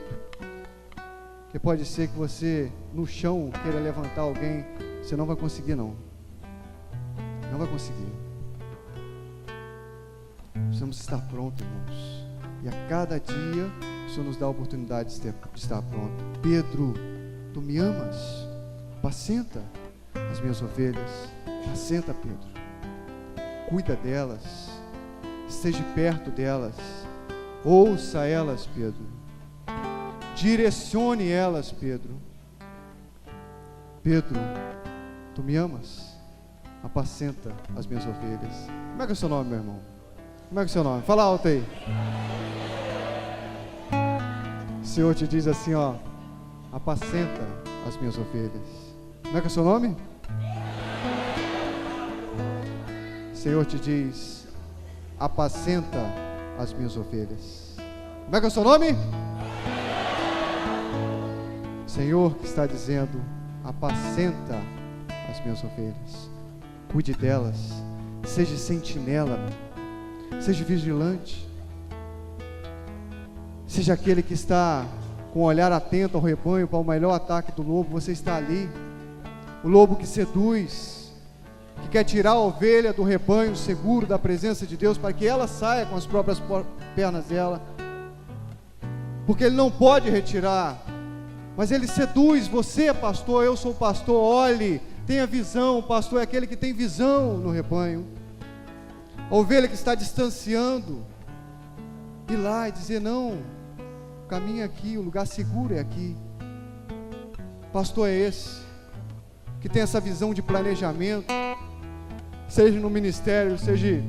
porque pode ser que você, no chão, queira levantar alguém, você não vai conseguir não vai conseguir. Precisamos estar prontos, irmãos, e a cada dia o Senhor nos dá a oportunidade de estar pronto. Pedro, tu me amas? Apacenta as minhas ovelhas. Apacenta, Pedro, cuida delas, esteja perto delas, ouça elas, Pedro, direcione elas, Pedro. Pedro, tu me amas? Apacenta as minhas ovelhas. Como é que é o seu nome, meu irmão? Como é que é o seu nome? Fala alto aí. Senhor te diz assim, ó: apacenta as minhas ovelhas. Como é que é o seu nome? O Senhor te diz: apacenta as minhas ovelhas. Como é que é o seu nome? O Senhor que está dizendo: apacenta as minhas ovelhas, cuide delas, seja sentinela, seja vigilante, seja aquele que está com o olhar atento ao rebanho para o melhor ataque do lobo. Você está ali, o lobo que seduz, que quer tirar a ovelha do rebanho seguro da presença de Deus, para que ela saia com as próprias pernas dela, porque ele não pode retirar, mas ele seduz. Você é pastor, eu sou pastor, olhe, tenha visão. O pastor é aquele que tem visão no rebanho. A ovelha que está distanciando, ir lá e dizer: não, o caminho é aqui, o lugar seguro é aqui. Pastor é esse, que tem essa visão de planejamento, seja no ministério, seja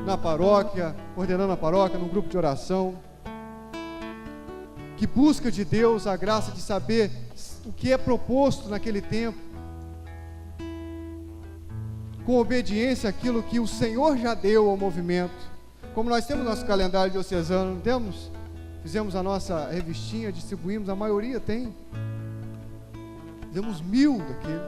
na paróquia, coordenando a paróquia, num grupo de oração, que busca de Deus a graça de saber o que é proposto naquele tempo, com obediência àquilo que o Senhor já deu ao movimento. Como nós temos nosso calendário diocesano, não temos? Fizemos a nossa revistinha, distribuímos, a maioria tem. Fizemos 1000 daquele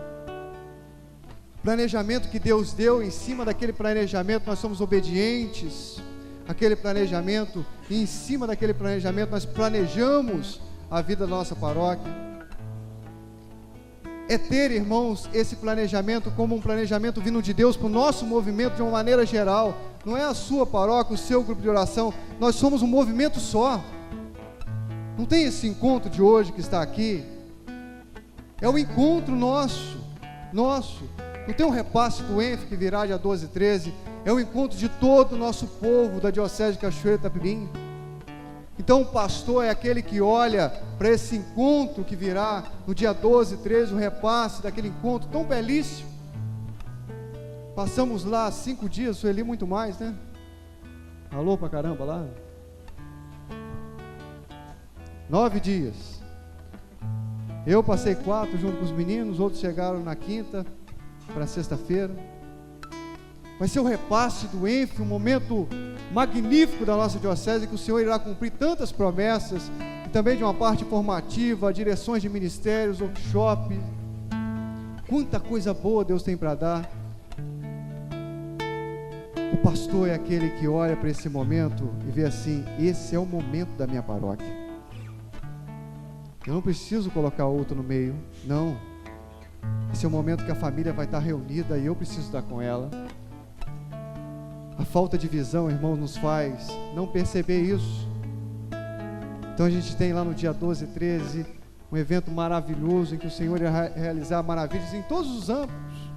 planejamento que Deus deu. Em cima daquele planejamento nós somos obedientes àquele planejamento, e em cima daquele planejamento nós planejamos a vida da nossa paróquia. É ter, irmãos, esse planejamento como um planejamento vindo de Deus para o nosso movimento de uma maneira geral. Não é a sua paróquia, o seu grupo de oração, nós somos um movimento só. Não tem esse encontro de hoje que está aqui, é um encontro nosso. Não tem um repasse do ENF que virá dia 12 e 13, é o encontro de todo o nosso povo da Diocese de Cachoeira de Itapemirim. Então o pastor é aquele que olha para esse encontro que virá no dia 12 e 13, o repasse daquele encontro tão belíssimo. Passamos lá 5 dias, Sueli, muito mais, né? Alô pra caramba lá. 9 dias. Eu passei 4 junto com os meninos, outros chegaram na quinta para sexta-feira. Vai ser o repasse do ENF, um momento magnífico da nossa diocese, que o Senhor irá cumprir tantas promessas, e também de uma parte formativa, direções de ministérios, workshop. Quanta coisa boa Deus tem para dar. O pastor é aquele que olha para esse momento e vê assim: esse é o momento da minha paróquia. Eu não preciso colocar outro no meio, não. Esse é o momento que a família vai estar reunida e eu preciso estar com ela. A falta de visão, irmão, nos faz não perceber isso. Então a gente tem lá no dia 12 e 13 um evento maravilhoso em que o Senhor irá realizar maravilhas em todos os âmbitos,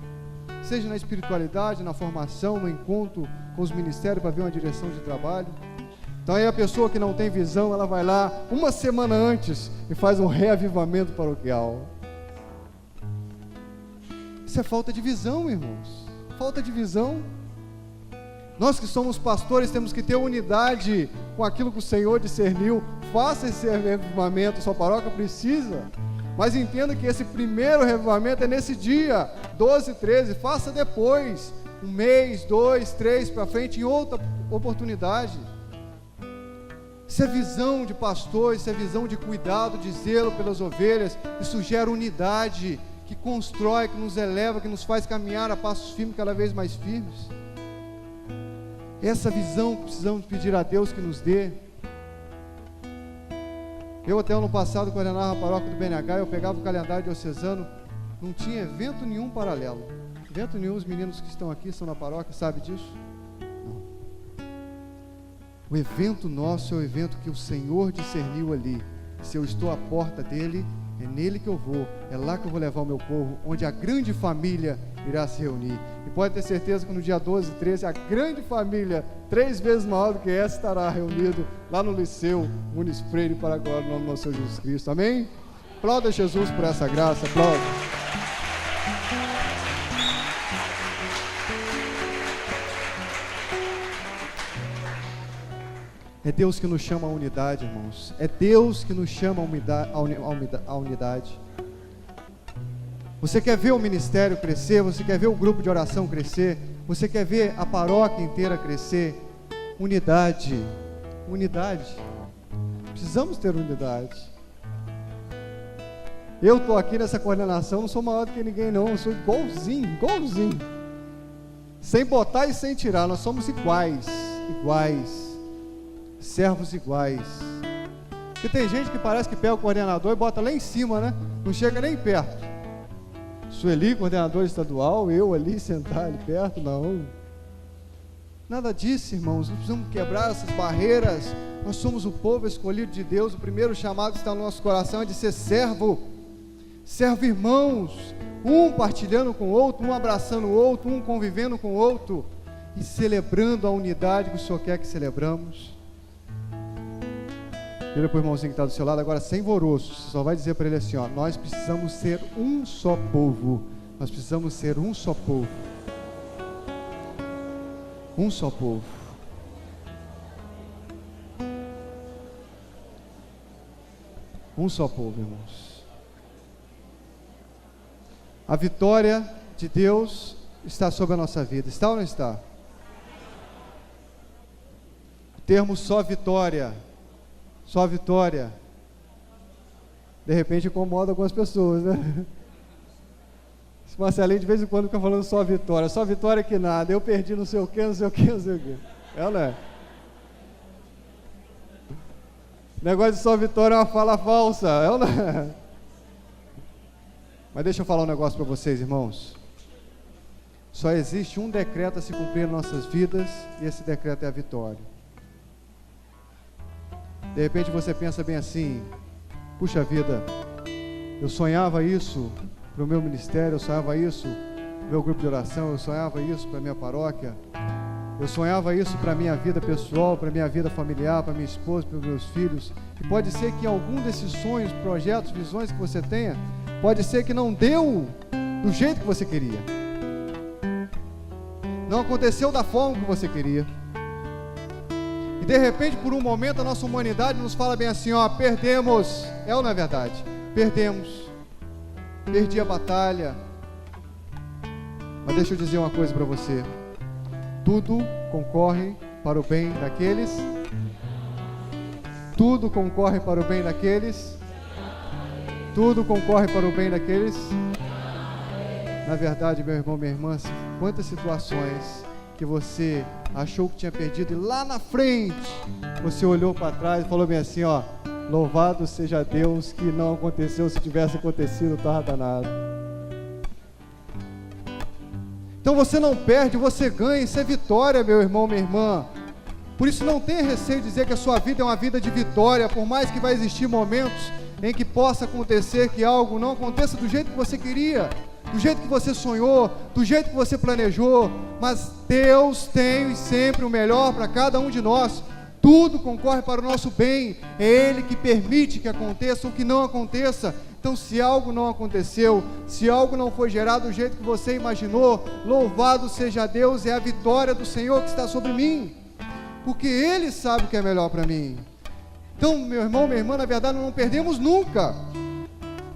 seja na espiritualidade, na formação, no encontro com os ministérios para ver uma direção de trabalho. Então aí a pessoa que não tem visão, ela vai lá uma semana antes e faz um reavivamento paroquial. Isso é falta de visão, irmãos. Falta de visão. Nós que somos pastores temos que ter unidade com aquilo que o Senhor discerniu. Faça esse reavivamento, sua paróquia precisa. Mas entenda que esse primeiro reavivamento é nesse dia, 12 e 13. Faça depois, 1 mês, 2, 3 para frente, em outra oportunidade. Isso é visão de pastor, isso é visão de cuidado, de zelo pelas ovelhas. Isso gera unidade, que constrói, que nos eleva, que nos faz caminhar a passos firmes, cada vez mais firmes. Essa visão que precisamos pedir a Deus que nos dê. Eu até ano passado coordenava a paróquia do BNH, eu pegava o calendário diocesano, não tinha evento nenhum paralelo. Evento nenhum, os meninos que estão aqui, estão na paróquia, sabem disso? Não. O evento nosso é o evento que o Senhor discerniu ali. Se eu estou à porta dele, é nele que eu vou, é lá que eu vou levar o meu povo, onde a grande família irá se reunir. E pode ter certeza que no dia 12 e 13, a grande família, 3 vezes maior do que essa, estará reunido lá no Liceu Muniz Freire, para a glória do nome do nosso Senhor Jesus Cristo. Amém? Aplauda Jesus por essa graça, aplauda. É Deus que nos chama à unidade, irmãos. É Deus que nos chama à unidade. Você quer ver o ministério crescer? Você quer ver o grupo de oração crescer? Você quer ver a paróquia inteira crescer? Unidade. Unidade. Precisamos ter unidade. Eu estou aqui nessa coordenação, não sou maior do que ninguém não, eu sou igualzinho. Sem botar e sem tirar, nós somos iguais. Servos iguais. Porque tem gente que parece que pega o coordenador e bota lá em cima, né? Não chega nem perto. Sueli, coordenador estadual, eu ali sentar ali perto, não. Nada disso, irmãos. Nós precisamos quebrar essas barreiras. Nós somos o povo escolhido de Deus. O primeiro chamado que está no nosso coração é de ser servo. Servo, irmãos, um partilhando com o outro, um abraçando o outro, um convivendo com o outro e celebrando a unidade que o Senhor quer que celebramos. Vira para o irmãozinho que está do seu lado agora, sem voroço. Você só vai dizer para ele assim, ó: nós precisamos ser um só povo. Nós precisamos ser um só povo. Um só povo. Um só povo, irmãos. A vitória de Deus está sobre a nossa vida. Está ou não está? O termo só vitória, de repente incomoda algumas pessoas, né? Esse Marcelinho de vez em quando fica falando só vitória que nada, eu perdi não sei o que. É ou não é? O negócio de só vitória é uma fala falsa, é ou não é? Mas deixa eu falar um negócio para vocês, irmãos. Só existe um decreto a se cumprir em nossas vidas, e esse decreto é a vitória. De repente você pensa bem assim: puxa vida, eu sonhava isso para o meu ministério, eu sonhava isso para o meu grupo de oração, eu sonhava isso para a minha paróquia, eu sonhava isso para a minha vida pessoal, para a minha vida familiar, para a minha esposa, para os meus filhos. E pode ser que algum desses sonhos, projetos, visões que você tenha, pode ser que não deu do jeito que você queria, não aconteceu da forma que você queria. E de repente, por um momento, a nossa humanidade nos fala bem assim, ó: perdemos. É ou não é verdade? Perdemos. Perdi a batalha. Mas deixa eu dizer uma coisa para você: tudo concorre para o bem daqueles. Tudo concorre para o bem daqueles. Tudo concorre para o bem daqueles. Na verdade, meu irmão, minha irmã, quantas situações que você achou que tinha perdido, e lá na frente você olhou para trás e falou bem assim, ó: louvado seja Deus que não aconteceu, se tivesse acontecido estava danado. Então você não perde, você ganha, isso é vitória, meu irmão, minha irmã. Por isso não tenha receio de dizer que a sua vida é uma vida de vitória, por mais que vai existir momentos em que possa acontecer que algo não aconteça do jeito que você queria, do jeito que você sonhou, do jeito que você planejou, mas Deus tem sempre o melhor para cada um de nós. Tudo concorre para o nosso bem, é Ele que permite que aconteça ou que não aconteça. Então, se algo não aconteceu, se algo não foi gerado do jeito que você imaginou, louvado seja Deus, é a vitória do Senhor que está sobre mim, porque Ele sabe o que é melhor para mim. Então, meu irmão, minha irmã, na verdade, não perdemos nunca.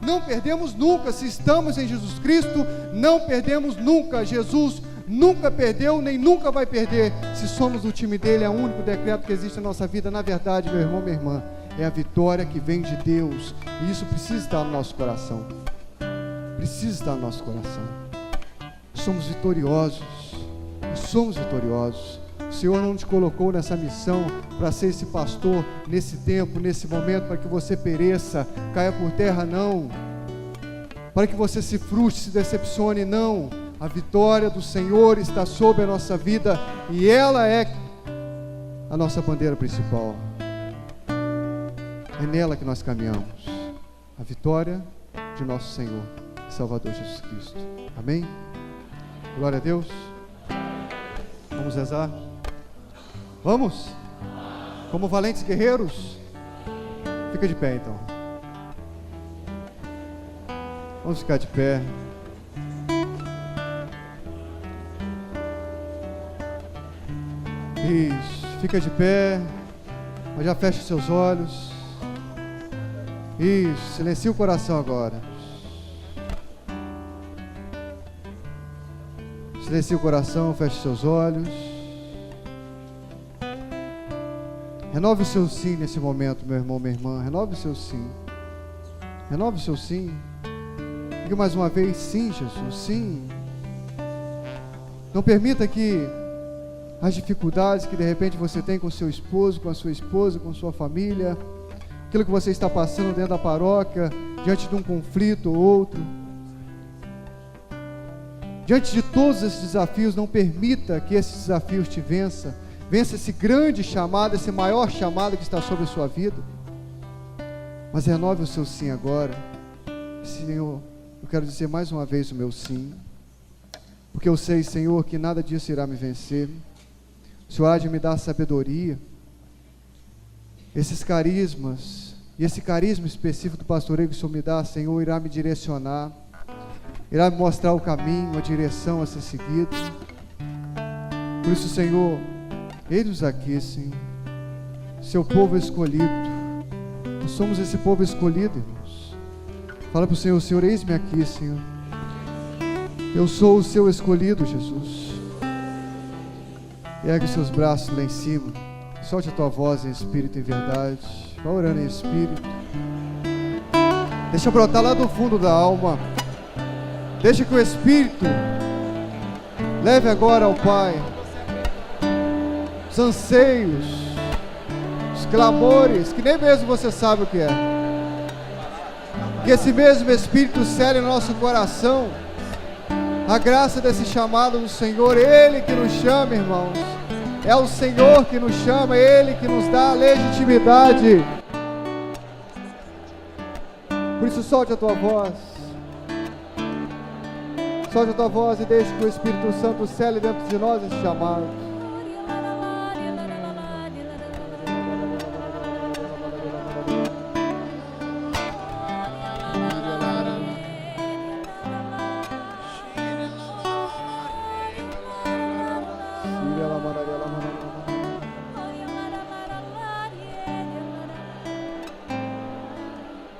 Não perdemos nunca. Se estamos em Jesus Cristo, não perdemos nunca. Jesus nunca perdeu, nem nunca vai perder. Se somos do time dele, é o único decreto que existe na nossa vida. Na verdade, meu irmão, minha irmã, é a vitória que vem de Deus. E isso precisa estar no nosso coração. Precisa estar no nosso coração. Somos vitoriosos. Somos vitoriosos. O Senhor não te colocou nessa missão para ser esse pastor nesse tempo, nesse momento, para que você pereça, caia por terra, não. Para que você se frustre, se decepcione, não. A vitória do Senhor está sobre a nossa vida e ela é a nossa bandeira principal. É nela que nós caminhamos. A vitória de nosso Senhor e Salvador Jesus Cristo. Amém? Glória a Deus. Vamos rezar? Vamos? Como valentes guerreiros? Fica de pé então. Vamos ficar de pé. Isso, fica de pé. Mas já feche seus olhos. Isso, silencie o coração agora. Silencie o coração, feche seus olhos. Renove o seu sim nesse momento, meu irmão, minha irmã. Renove o seu sim. Renove o seu sim. Diga mais uma vez, sim, Jesus, sim. Não permita que as dificuldades que de repente você tem com seu esposo, com a sua esposa, com sua família, aquilo que você está passando dentro da paróquia, diante de um conflito ou outro, diante de todos esses desafios, não permita que esses desafios te vença esse grande chamado, esse maior chamado que está sobre a sua vida. Mas renove o seu sim agora. Senhor, eu quero dizer mais uma vez o meu sim, porque eu sei, Senhor, que nada disso irá me vencer. O Senhor há de me dar sabedoria, esses carismas, e esse carisma específico do pastoreio que o Senhor me dá, Senhor, irá me direcionar, irá me mostrar o caminho, a direção a ser seguido. Por isso, Senhor, eis-nos aqui, Senhor, seu povo escolhido. Nós somos esse povo escolhido, irmãos. Fala para o Senhor, Senhor, eis-me aqui, Senhor. Eu sou o seu escolhido, Jesus. Ergue seus braços lá em cima. Solte a tua voz em espírito e verdade. Vá orando em espírito. Deixa brotar lá do fundo da alma. Deixa que o Espírito leve agora ao Pai os anseios, os clamores, que nem mesmo você sabe o que é. Que esse mesmo Espírito cele no nosso coração a graça desse chamado do Senhor. Ele que nos chama, irmãos. É o Senhor que nos chama, Ele que nos dá a legitimidade. Por isso, solte a tua voz. Solte a tua voz e deixe que o Espírito Santo cele dentro de nós esse chamado.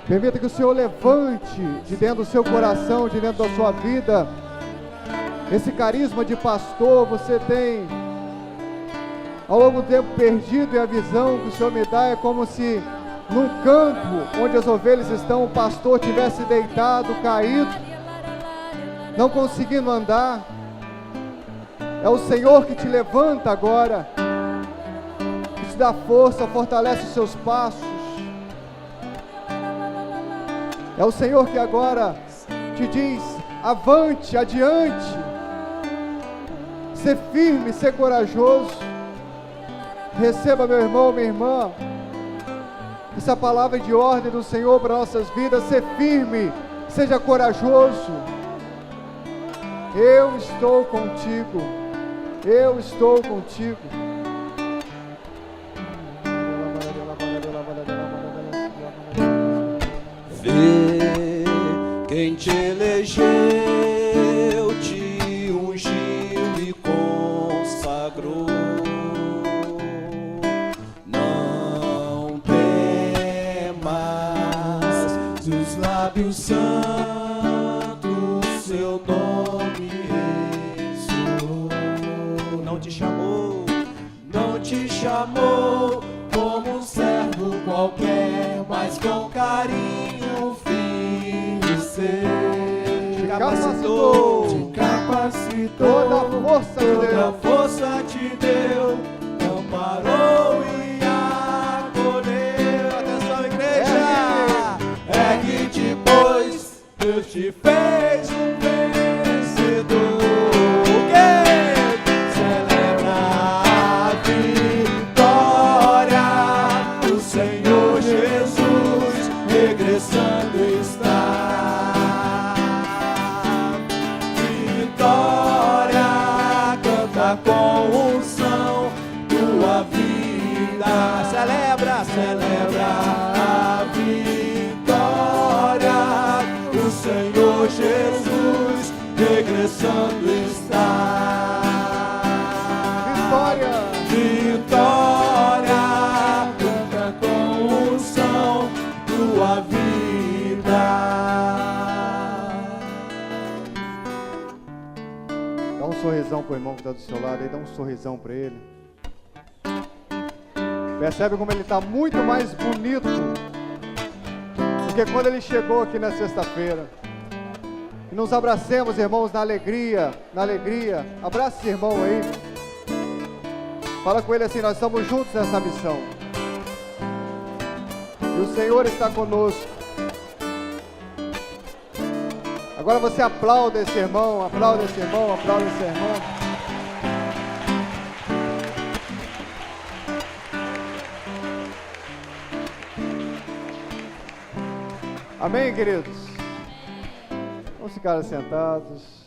Permita que o Senhor levante de dentro do seu coração, de dentro da sua vida, esse carisma de pastor. Você tem ao longo do tempo perdido, e a visão que o Senhor me dá é como se num campo onde as ovelhas estão, o pastor tivesse deitado, caído, não conseguindo andar. É o Senhor que te levanta agora, que te dá força, fortalece os seus passos. É o Senhor que agora te diz: avante, adiante, ser firme, ser corajoso. Receba, meu irmão, minha irmã, essa palavra de ordem do Senhor para nossas vidas. Ser firme, seja corajoso. Eu estou contigo, eu estou contigo. Vê quem te elegeu, te ungiu e consagrou. Não temas, dos lábios santos seu nome ressoou. Não te chamou, não te chamou como um servo qualquer, mas com carinho te capacitou, toda a força te deu, amparou e acolheu. Atenção, igreja, ergue-te, pois Deus te fez um vencedor. O quê? Celebra a vitória, o Senhor Jesus regressando está. Com unção, tua vida celebra a vitória, o Senhor Jesus regressando está. Vitória, mão para o irmão que está do seu lado e dá um sorrisão para ele. Percebe como ele está muito mais bonito do que quando ele chegou aqui na sexta-feira. E nos abracemos, irmãos, na alegria, na alegria. Abraça esse irmão aí. Fala com ele assim: nós estamos juntos nessa missão. E o Senhor está conosco. Agora você aplauda esse irmão, aplauda esse irmão, aplauda esse irmão. Amém, queridos? Vamos ficar sentados.